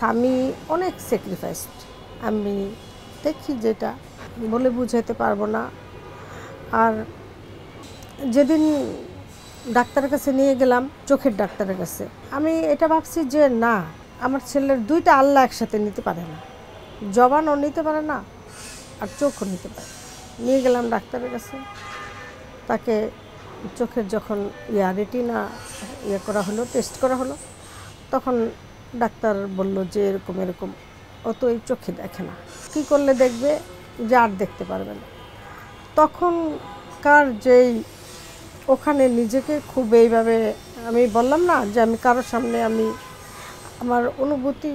আমি অনেক স্যাক্রিফাইসড। আমি দেখি যেটা বলে বুঝাইতে পারবো না। আর যেদিন ডাক্তারের কাছে নিয়ে গেলাম, চোখের ডাক্তারের কাছে, আমি এটা ভাবছি যে না, আমার ছেলের দুইটা আল্লাহ একসাথে নিতে পারে না, জবানও নিতে পারে না আর চোখও নিতে পারে। নিয়ে গেলাম ডাক্তারের কাছে, তাকে চোখের যখন রেটিনা করা হলো, টেস্ট করা হলো, তখন ডাক্তার বলল যে এরকম এরকম, ও তো এই চোখে দেখে না, কী করলে দেখবে, যে আর দেখতে পারবে না। তখনকার যেই ওখানে নিজেকে খুব এইভাবে, আমি বললাম না যে আমি কারোর সামনে আমি আমার অনুভূতি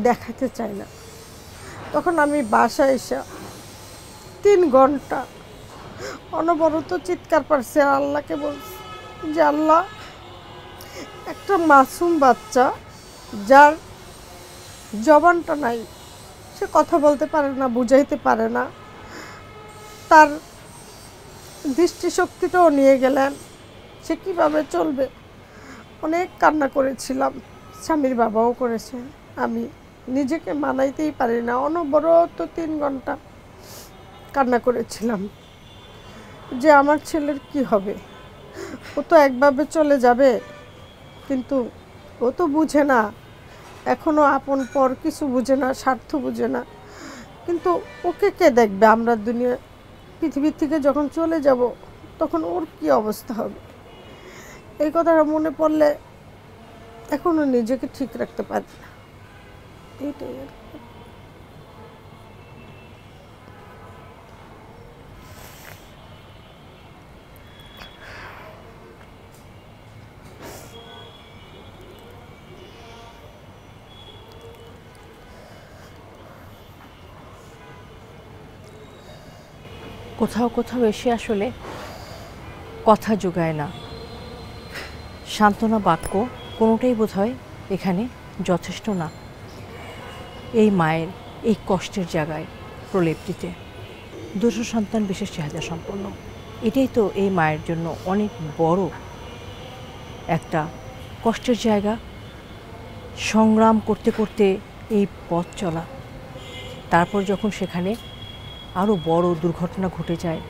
দেখাতে চাই না। তখন আমি বাসায় এসে 3 ঘন্টা অনবরত চিৎকার পারছি, আর আল্লাহকে বলছি যে আল্লাহ, একটা মাসুম বাচ্চা যার জবানটা নাই, সে কথা বলতে পারে না, বুঝাইতে পারে না, তার দৃষ্টিশক্তিটাও নিয়ে গেলেন, সে কীভাবে চলবে। অনেক কান্না করেছিলাম, স্বামীর বাবাও করেছে, আমি নিজেকে মানাইতেই পারি না, অনবরত 3 ঘন্টা কান্না করেছিলাম যে আমার ছেলের কি হবে, ও তো একভাবে চলে যাবে, কিন্তু ও তো বুঝে না, এখনও আপন পর কিছু বুঝে না, স্বার্থ বুঝে না, কিন্তু ওকে কে দেখবে, আমরা পৃথিবীর থেকে যখন চলে যাব তখন ওর কি অবস্থা হবে। এই কথাটা মনে পড়লে এখনও নিজেকে ঠিক রাখতে পারি না। এইটাই আর কি। কোথাও কোথাও এসে আসলে কথা জোগায় না, সান্ত্বনা বাক্য কোনোটাই বোধহয় এখানে যথেষ্ট না। এই মায়ের এই কষ্টের জায়গায় প্রলেপ দিতে 2টো সন্তান বিশেষ চাহিদা সম্পন্ন, এটাই তো এই মায়ের জন্য অনেক বড় একটা কষ্টের জায়গা। সংগ্রাম করতে করতে এই পথ চলা, তারপর যখন সেখানে আরও বড় দুর্ঘটনা ঘটে যায়,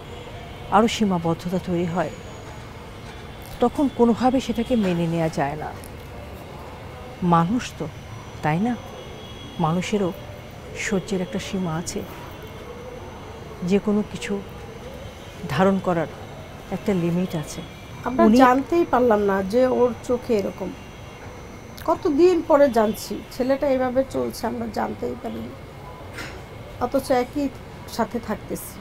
আরও সীমাবদ্ধতা তৈরি হয়, তখন কোনোভাবে সেটাকে মেনে নেওয়া যায় না। মানুষ তো, তাই না? মানুষেরও সহ্যের একটা সীমা আছে, যে কোনো কিছু ধারণ করার একটা লিমিট আছে। আমরা জানতেই পারলাম না যে ওর চোখে এরকম, কতদিন পরে জানছি ছেলেটা এভাবে চলছে, আমরা জানতেই পারিনি, অথচ একই সাথে থাকতেছি।